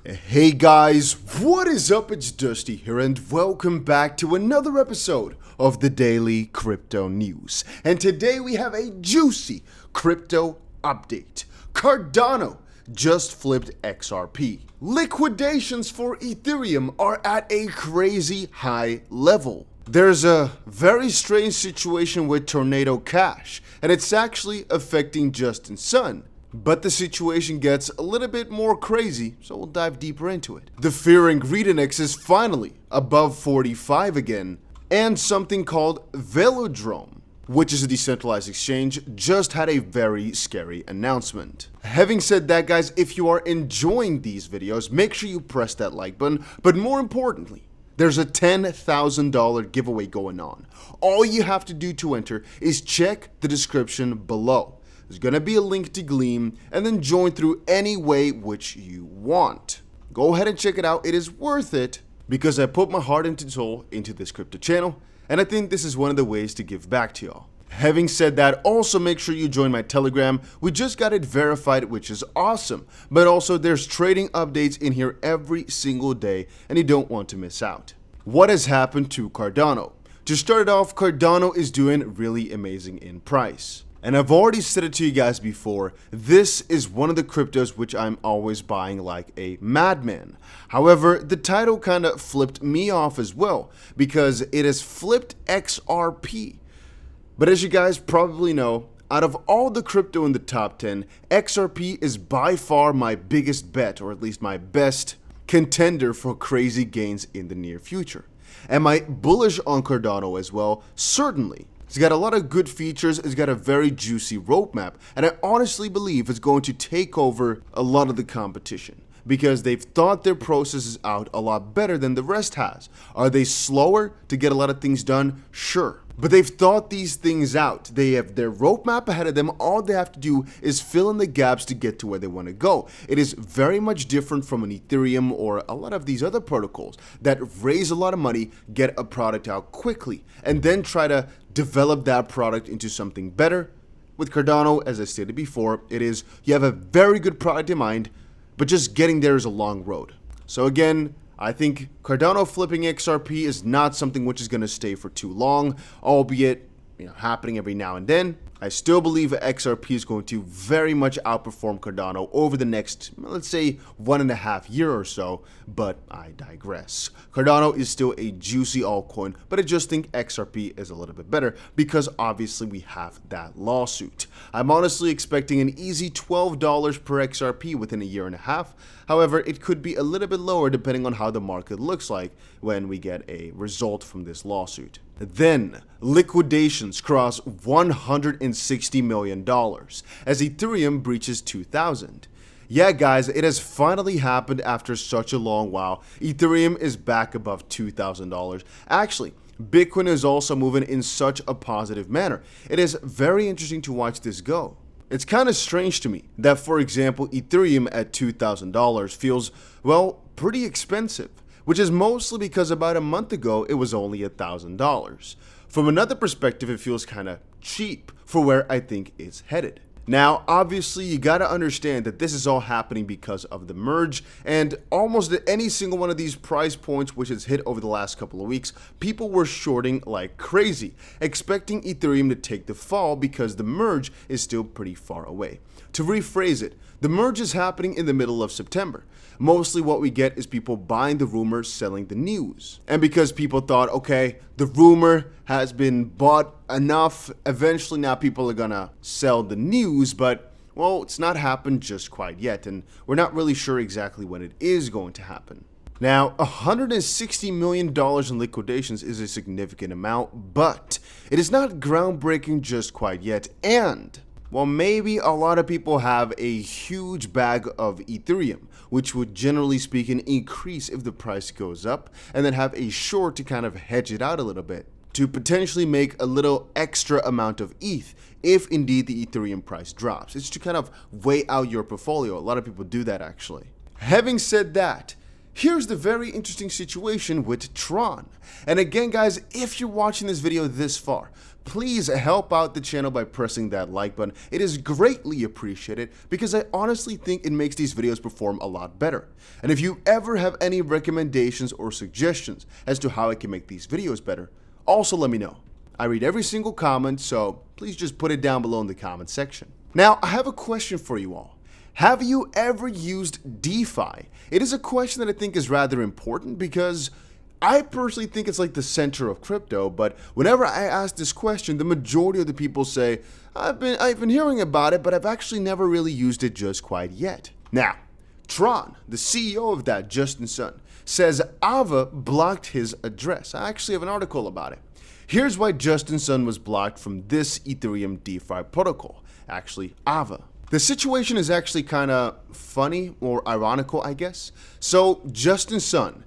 Hey guys, what is up? It's Dusty here and welcome back to another episode of the Daily Crypto News. And today we have a juicy crypto update. Cardano just flipped XRP. Liquidations for Ethereum are at a crazy high level. There's a very strange situation with Tornado Cash, and it's actually affecting Justin Sun. But the situation gets a little bit more crazy, so we'll dive deeper into it. The Fear and Greed Index is finally above 45 again, and something called Velodrome, which is a decentralized exchange, just had a very scary announcement. Having said that, guys, if you are enjoying these videos, make sure you press that like button, but more importantly, there's a $10,000 giveaway going on. All you have to do to enter is check the description below. There's going to be a link to Gleam, and then join through any way which you want. Go ahead and check it out. It is worth it because I put my heart and soul into this crypto channel, and I think this is one of the ways to give back to y'all. Having said that, also make sure you join my Telegram. We just got it verified, which is awesome. But also there's trading updates in here every single day, and you don't want to miss out. What has happened to Cardano? To start it off, Cardano is doing really amazing in price. And I've already said it to you guys before, this is one of the cryptos which I'm always buying like a madman. However, the title kind of flipped me off as well, because it has flipped XRP. But as you guys probably know, out of all the crypto in the top 10, XRP is by far my biggest bet, or at least my best contender for crazy gains in the near future. Am I bullish on Cardano as well? Certainly. It's got a lot of good features, it's got a very juicy roadmap, and I honestly believe it's going to take over a lot of the competition because they've thought their processes out a lot better than the rest has. Are they slower to get a lot of things done? Sure. But they've thought these things out. They have their roadmap ahead of them. All they have to do is fill in the gaps to get to where they want to go. It is very much different from an Ethereum or a lot of these other protocols that raise a lot of money, get a product out quickly, and then try to develop that product into something better. With Cardano, as I stated before, it is you have a very good product in mind, but just getting there is a long road. So again, I think Cardano flipping XRP is not something which is going to stay for too long, albeit happening every now and then. I still believe XRP is going to very much outperform Cardano over the next, let's say, 1.5 years or so, but I digress. Cardano is still a juicy altcoin, but I just think XRP is a little bit better because obviously we have that lawsuit. I'm honestly expecting an easy $12 per XRP within a year and a half. However, it could be a little bit lower depending on how the market looks like when we get a result from this lawsuit. Then, liquidations cross $160 million as Ethereum breaches 2,000. Yeah guys, it has finally happened after such a long while. Ethereum is back above $2,000. Actually, Bitcoin is also moving in such a positive manner. It is very interesting to watch this go. It's kind of strange to me that, for example, Ethereum at $2,000 feels, well, pretty expensive, which is mostly because about a month ago it was only $1,000. From another perspective, it feels kind of cheap for where I think it's headed. Now, obviously, you got to understand that this is all happening because of the merge, and almost at any single one of these price points which has hit over the last couple of weeks, people were shorting like crazy, expecting Ethereum to take the fall because the merge is still pretty far away. To rephrase it, the merge is happening in the middle of September. Mostly what we get is people buying the rumor, selling the news. And because people thought, okay, the rumor has been bought enough, eventually now people are gonna sell the news, but well, it's not happened just quite yet, and we're not really sure exactly when it is going to happen. Now, $160 million in liquidations is a significant amount, but it is not groundbreaking just quite yet, and well, maybe a lot of people have a huge bag of Ethereum, which would generally speaking increase if the price goes up, and then have a short to kind of hedge it out a little bit, to potentially make a little extra amount of ETH if indeed the Ethereum price drops. It's to kind of weigh out your portfolio. A lot of people do that actually. Having said that, here's the very interesting situation with Tron. And again, guys, if you're watching this video this far, please help out the channel by pressing that like button. It is greatly appreciated because I honestly think it makes these videos perform a lot better. And if you ever have any recommendations or suggestions as to how I can make these videos better, also let me know. I read every single comment, so please just put it down below in the comment section. Now, I have a question for you all. Have you ever used DeFi? It is a question that I think is rather important because I personally think it's like the center of crypto, but whenever I ask this question, the majority of the people say, I've been hearing about it, but I've actually never really used it just quite yet. Now, Tron, the CEO of that, Justin Sun, says Aava blocked his address. I actually have an article about it. Here's why Justin Sun was blocked from this Ethereum DeFi protocol, actually Aava. The situation is actually kind of funny or ironical, I guess. So Justin Sun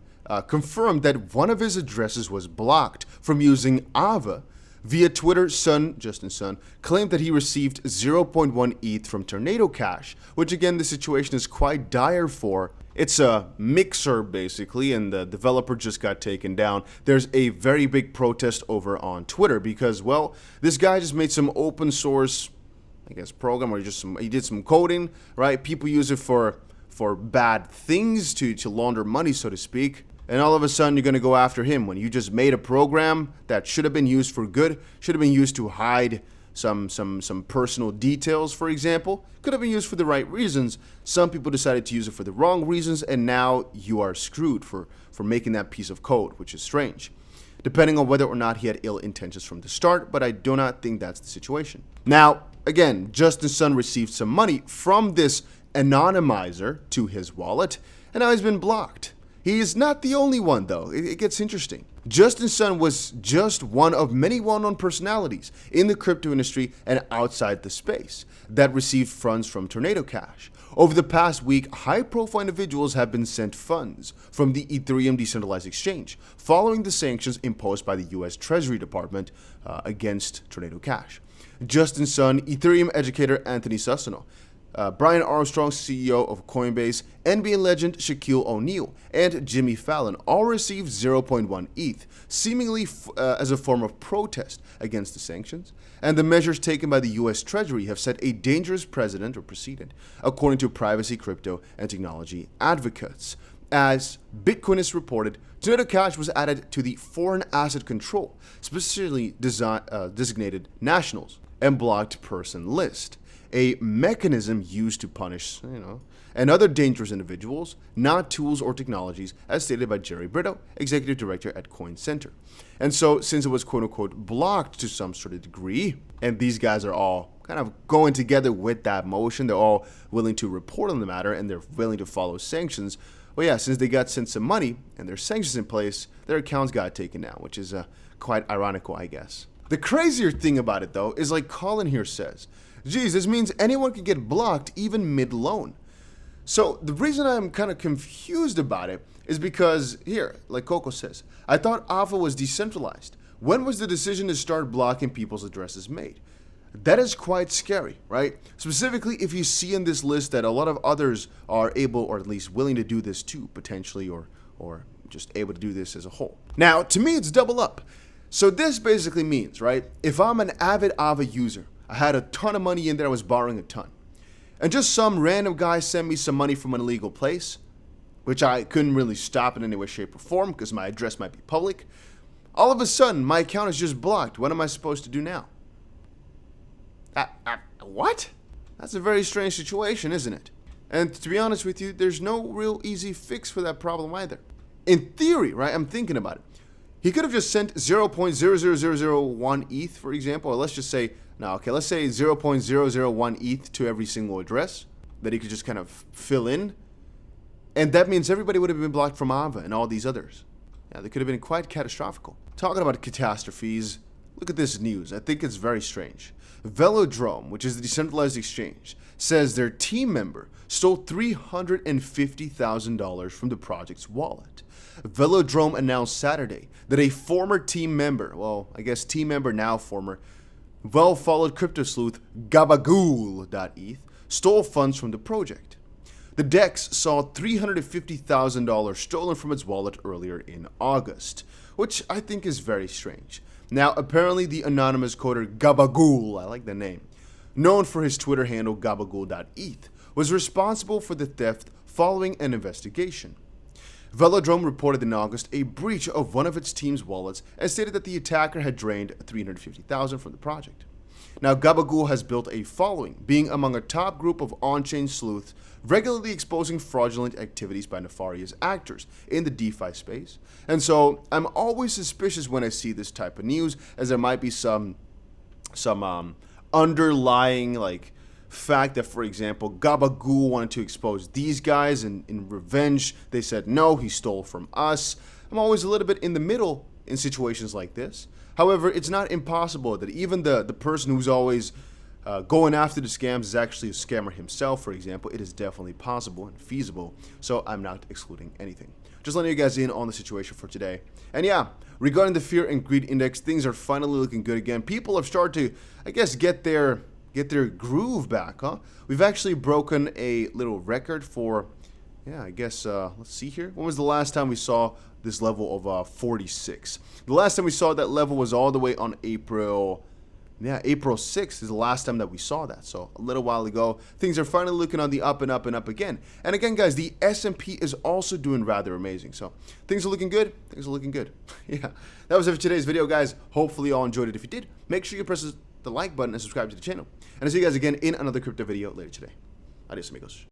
confirmed that one of his addresses was blocked from using Aava. Via Twitter, Justin Sun, claimed that he received 0.1 ETH from Tornado Cash, which again, the situation is quite dire for. It's a mixer basically, and the developer just got taken down. There's a very big protest over on Twitter because, well, this guy just made some open source, I guess, program, or he did some coding, right? People use it for bad things, to launder money, so to speak. And all of a sudden, you're going to go after him when you just made a program that should have been used for good, should have been used to hide some personal details, for example. Could have been used for the right reasons. Some people decided to use it for the wrong reasons, and now you are screwed for making that piece of code, which is strange. Depending on whether or not he had ill intentions from the start, but I do not think that's the situation. Now, again, Justin Sun received some money from this anonymizer to his wallet, and now he's been blocked. He is not the only one, though. It gets interesting. Justin Sun was just one of many well-known personalities in the crypto industry and outside the space that received funds from Tornado Cash. Over the past week, high-profile individuals have been sent funds from the Ethereum decentralized exchange following the sanctions imposed by the US Treasury Department against Tornado Cash. Justin Sun, Ethereum educator Anthony Sassano, Brian Armstrong, CEO of Coinbase, NBA legend Shaquille O'Neal, and Jimmy Fallon all received 0.1 ETH, seemingly as a form of protest against the sanctions. And the measures taken by the US Treasury have set a dangerous precedent, according to privacy, crypto, and technology advocates. As Bitcoinist reported, Tornado Cash was added to the Foreign Asset Control, specifically designated nationals and blocked person list, a mechanism used to punish, and other dangerous individuals, not tools or technologies, as stated by Jerry Brito, executive director at Coin Center. And so, since it was quote-unquote blocked to some sort of degree, and these guys are all kind of going together with that motion, they're all willing to report on the matter, and they're willing to follow sanctions. Well, yeah, since they got sent some money, and there's sanctions in place, their accounts got taken down, which is quite ironical, I guess. The crazier thing about it, though, is like Colin here says, geez, this means anyone can get blocked even mid-loan. So the reason I'm kind of confused about it is because here, like Coco says, I thought Aava was decentralized. When was the decision to start blocking people's addresses made? That is quite scary, right? Specifically, if you see in this list that a lot of others are able, or at least willing to do this too, potentially, or just able to do this as a whole. Now, to me, it's double up. So this basically means, right, if I'm an avid Aava user, I had a ton of money in there, I was borrowing a ton, and just some random guy sent me some money from an illegal place, which I couldn't really stop in any way, shape, or form because my address might be public. All of a sudden, my account is just blocked. What am I supposed to do now? What? That's a very strange situation, isn't it? And to be honest with you, there's no real easy fix for that problem either. In theory, right, I'm thinking about it. He could have just sent 0.00001 ETH, for example, or let's just say, let's say 0.001 ETH to every single address that he could just kind of fill in. And that means everybody would have been blocked from Aava and all these others. Yeah, they could have been quite catastrophical. Talking about catastrophes, look at this news. I think it's very strange. Velodrome, which is the decentralized exchange, says their team member stole $350,000 from the project's wallet. Velodrome announced Saturday that a former team member, now former, well-followed crypto sleuth Gabagool.eth stole funds from the project. The DEX saw $350,000 stolen from its wallet earlier in August, which I think is very strange. Now, apparently the anonymous coder Gabagool, I like the name, known for his Twitter handle gabagool.eth, was responsible for the theft following an investigation. Velodrome reported in August a breach of one of its team's wallets and stated that the attacker had drained $350,000 from the project. Now, Gabagool has built a following, being among a top group of on-chain sleuths regularly exposing fraudulent activities by nefarious actors in the DeFi space. And so I'm always suspicious when I see this type of news, as there might be some underlying fact that, for example, Gabagool wanted to expose these guys, and in revenge they said no, he stole from us. I'm always a little bit in the middle in situations like this. However, it's not impossible that even the person who's always going after the scams is actually a scammer himself, for example. It is definitely possible and feasible, so I'm not excluding anything. Just letting you guys in on the situation for today. And yeah, regarding the fear and greed index, things are finally looking good again. People have started to, I guess, get their groove back, huh? We've actually broken a little record for, yeah, I guess, let's see here. When was the last time we saw this level of 46? The last time we saw that level was all the way on April 6th is the last time that we saw that. So a little while ago. Things are finally looking on the up and up and up again. And again, guys, the S&P is also doing rather amazing. So things are looking good. Things are looking good. Yeah, that was it for today's video, guys. Hopefully you all enjoyed it. If you did, make sure you press the like button and subscribe to the channel. And I'll see you guys again in another crypto video later today. Adios, amigos.